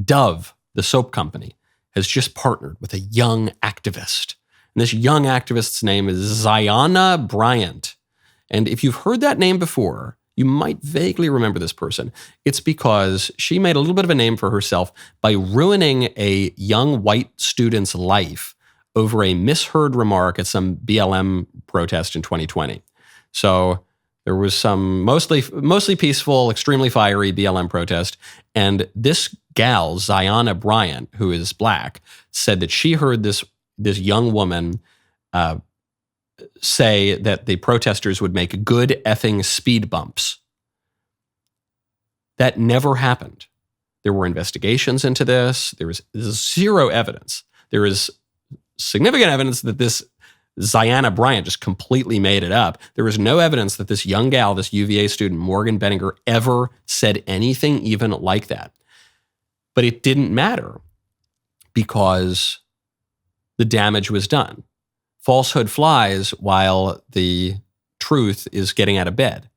Dove, the soap company, has just partnered with a young activist. And this young activist's name is Zyahna Bryant. And if you've heard that name before, you might vaguely remember this person. It's because she made a little bit of a name for herself by ruining a young white student's life over a misheard remark at some BLM protest in 2020. So there was some mostly peaceful, extremely fiery BLM protest. And this gal, Zyahna Bryant, who is Black, said that she heard this young woman say that the protesters would make good effing speed bumps. That never happened. There were investigations into this. There was zero evidence. There is significant evidence that this Zyahna Bryant just completely made it up. There was no evidence that this young gal, this UVA student, Morgan Benninger, ever said anything even like that. But it didn't matter because the damage was done. Falsehood flies while the truth is getting out of bed.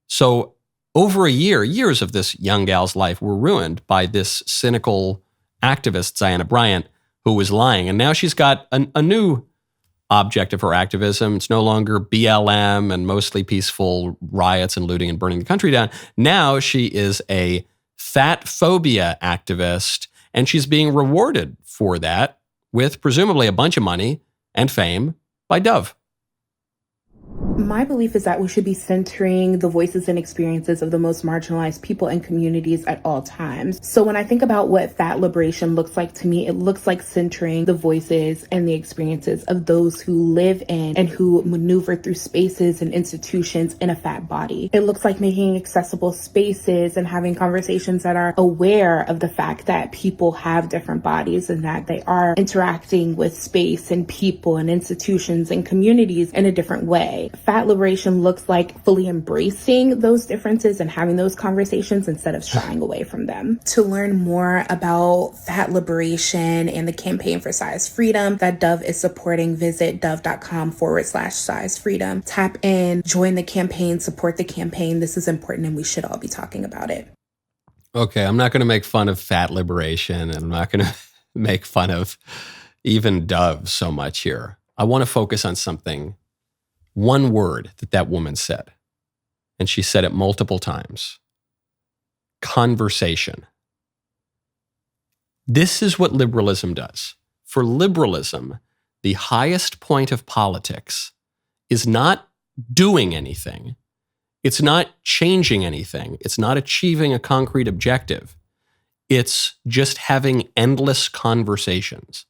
So over a year, years of this young gal's life were ruined by this cynical activist, Zyahna Bryant, who was lying. And now she's got a new object of her activism. It's no longer BLM and mostly peaceful riots and looting and burning the country down. Now she is a fat phobia activist, and she's being rewarded for that with presumably a bunch of money and fame by Dove. My belief is that we should be centering the voices and experiences of the most marginalized people and communities at all times. So when I think about what fat liberation looks like to me, it looks like centering the voices and the experiences of those who live in and who maneuver through spaces and institutions in a fat body. It looks like making accessible spaces and having conversations that are aware of the fact that people have different bodies and that they are interacting with space and people and institutions and communities in a different way. Fat liberation looks like fully embracing those differences and having those conversations instead of shying away from them. To learn more about fat liberation and the campaign for size freedom that Dove is supporting, visit dove.com/size freedom. Tap in, join the campaign, support the campaign. This is important and we should all be talking about it. Okay, I'm not going to make fun of fat liberation, and I'm not going to make fun of even Dove so much here. I want to focus on something. One word that woman said, and she said it multiple times. Conversation. This is what liberalism does. For liberalism, the highest point of politics is not doing anything. It's not changing anything. It's not achieving a concrete objective. It's just having endless conversations.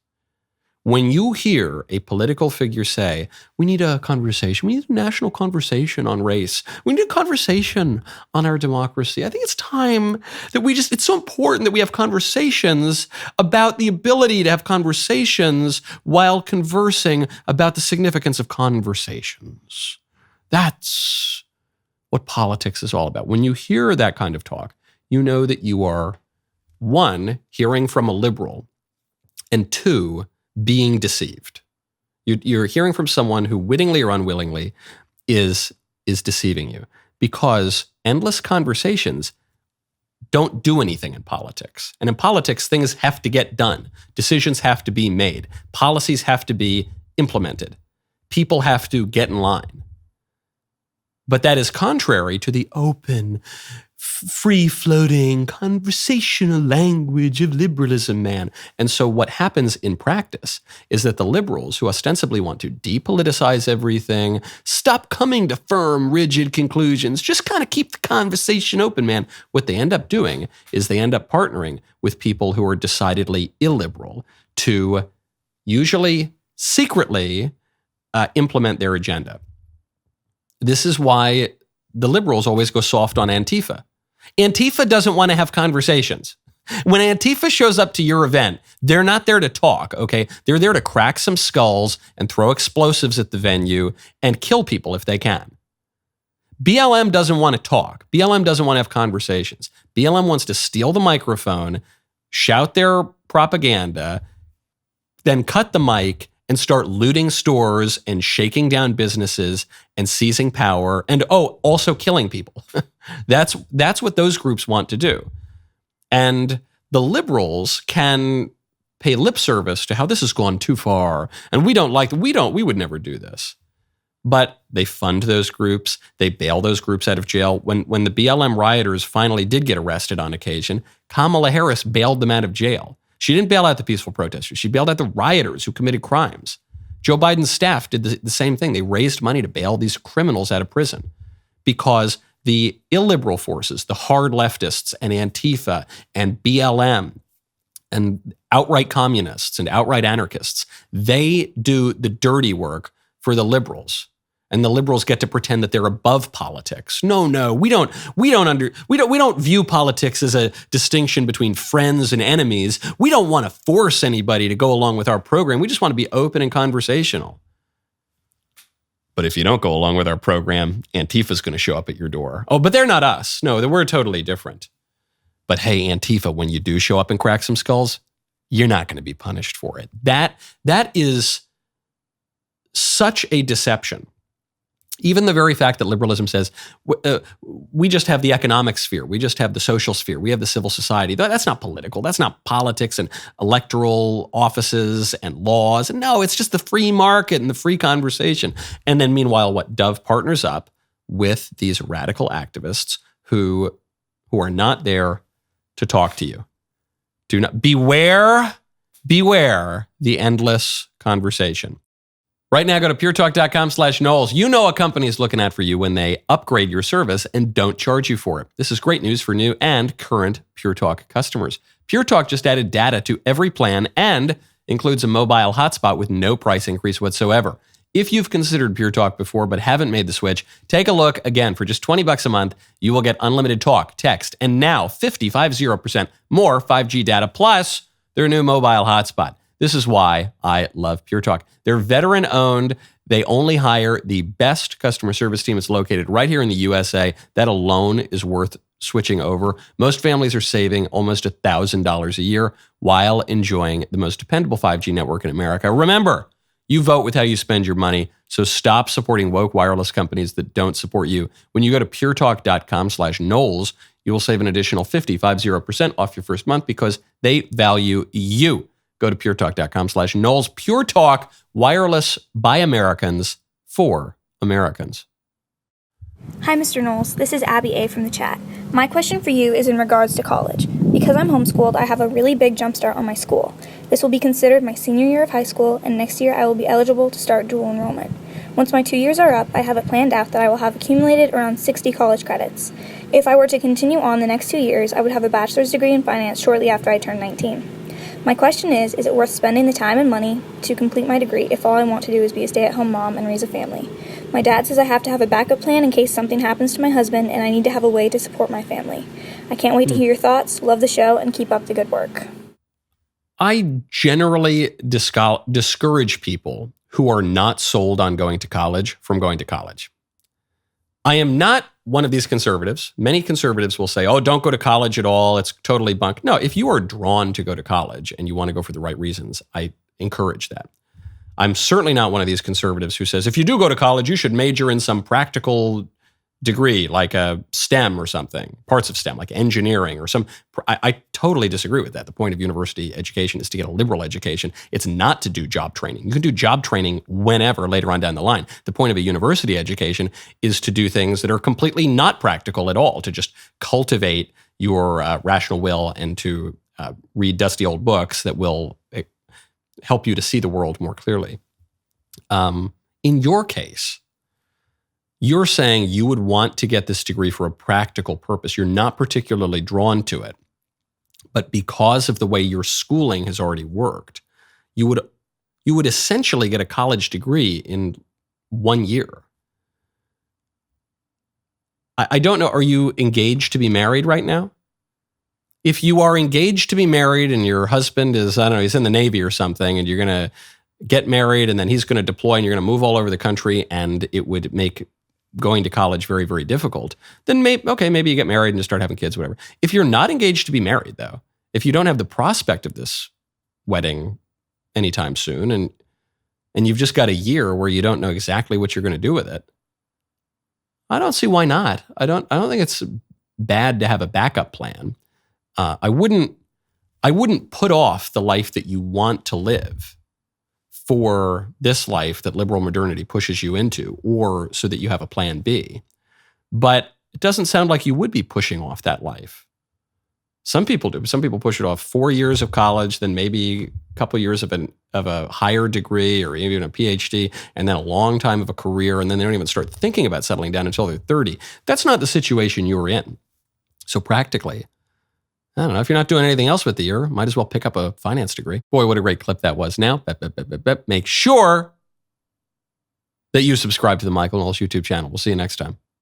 When you hear a political figure say, we need a conversation, we need a national conversation on race, we need a conversation on our democracy, I think it's time that it's so important that we have conversations about the ability to have conversations while conversing about the significance of conversations. That's what politics is all about. When you hear that kind of talk, you know that you are, one, hearing from a liberal, and two, being deceived. You're hearing from someone who wittingly or unwillingly is deceiving you, because endless conversations don't do anything in politics. And in politics, things have to get done. Decisions have to be made. Policies have to be implemented. People have to get in line. But that is contrary to the open, free-floating, conversational language of liberalism, man. And so what happens in practice is that the liberals, who ostensibly want to depoliticize everything, stop coming to firm, rigid conclusions, just kind of keep the conversation open, man. What they end up doing is they end up partnering with people who are decidedly illiberal to usually secretly implement their agenda. This is why the liberals always go soft on Antifa. Antifa doesn't want to have conversations. When Antifa shows up to your event, they're not there to talk, okay? They're there to crack some skulls and throw explosives at the venue and kill people if they can. BLM doesn't want to talk. BLM doesn't want to have conversations. BLM wants to steal the microphone, shout their propaganda, then cut the mic and start looting stores and shaking down businesses and seizing power and, also killing people. That's what those groups want to do. And The liberals can pay lip service to how this has gone too far, and we would never do this. But they fund those groups. They bail those groups out of jail. When the BLM rioters finally did get arrested on occasion, Kamala Harris bailed them out of jail. She didn't bail out the peaceful protesters. She bailed out the rioters who committed crimes. Joe Biden's staff did the same thing. They raised money to bail these criminals out of prison because the illiberal forces, the hard leftists and Antifa and BLM and outright communists and outright anarchists, they do the dirty work for the liberals. And the liberals get to pretend that they're above politics. No, we don't view politics as a distinction between friends and enemies. We don't want to force anybody to go along with our program. We just want to be open and conversational. But if you don't go along with our program, Antifa's going to show up at your door. Oh, but they're not us. No, we're totally different. But hey, Antifa, when you do show up and crack some skulls, you're not going to be punished for it. That is such a deception. Even the very fact that liberalism says, we just have the economic sphere, we just have the social sphere, we have the civil society. That's not political. That's not politics and electoral offices and laws. No, it's just the free market and the free conversation. And then meanwhile, Dove partners up with these radical activists who are not there to talk to you. Do not beware the endless conversation. Right now, go to puretalk.com/Knowles. You know a company is looking out for you when they upgrade your service and don't charge you for it. This is great news for new and current Pure Talk customers. Pure Talk just added data to every plan and includes a mobile hotspot with no price increase whatsoever. If you've considered Pure Talk before but haven't made the switch, take a look. Again, for just $20 a month, you will get unlimited talk, text, and now 50% more 5G data plus their new mobile hotspot. This is why I love Pure Talk. They're veteran-owned. They only hire the best customer service team. It's located right here in the USA. That alone is worth switching over. Most families are saving almost $1,000 a year while enjoying the most dependable 5G network in America. Remember, you vote with how you spend your money, so stop supporting woke wireless companies that don't support you. When you go to puretalk.com/Knowles, you will save an additional 50% off your first month because they value you. Go to puretalk.com/Knowles. Pure Talk, wireless by Americans for Americans. Hi, Mr. Knowles. This is Abby A. from the chat. My question for you is in regards to college. Because I'm homeschooled, I have a really big jump start on my school. This will be considered my senior year of high school, and next year I will be eligible to start dual enrollment. Once my 2 years are up, I have it planned out that I will have accumulated around 60 college credits. If I were to continue on the next 2 years, I would have a bachelor's degree in finance shortly after I turn 19. My question is it worth spending the time and money to complete my degree if all I want to do is be a stay-at-home mom and raise a family? My dad says I have to have a backup plan in case something happens to my husband, and I need to have a way to support my family. I can't wait to hear your thoughts. Love the show, and keep up the good work. I generally discourage people who are not sold on going to college from going to college. I am not one of these conservatives. Many conservatives will say, oh, don't go to college at all. It's totally bunk. No, if you are drawn to go to college and you want to go for the right reasons, I encourage that. I'm certainly not one of these conservatives who says, if you do go to college, you should major in some practical degree, like a STEM or something, parts of STEM, like engineering or some. I totally disagree with that. The point of university education is to get a liberal education. It's not to do job training. You can do job training whenever later on down the line. The point of a university education is to do things that are completely not practical at all, to just cultivate your rational will and to read dusty old books that will help you to see the world more clearly. In your case, you're saying you would want to get this degree for a practical purpose. You're not particularly drawn to it. But because of the way your schooling has already worked, you would essentially get a college degree in 1 year. I don't know, are you engaged to be married right now? If you are engaged to be married and your husband is, I don't know, he's in the Navy or something, and you're going to get married and then he's going to deploy and you're going to move all over the country and it would make going to college very, very difficult, then maybe you get married and just start having kids, whatever. If you're not engaged to be married, though, if you don't have the prospect of this wedding anytime soon and you've just got a year where you don't know exactly what you're going to do with it, I don't see why not. I don't think it's bad to have a backup plan. I wouldn't I wouldn't put off the life that you want to live for this life that liberal modernity pushes you into, or so that you have a plan B. But it doesn't sound like you would be pushing off that life. Some people do. Some people push it off 4 years of college, then maybe a couple of years of a higher degree or even a PhD, and then a long time of a career, and then they don't even start thinking about settling down until they're 30. That's not the situation you're in. So practically, I don't know, if you're not doing anything else with the year, might as well pick up a finance degree. Boy, what a great clip that was. Now, make sure that you subscribe to the Michael Knowles YouTube channel. We'll see you next time.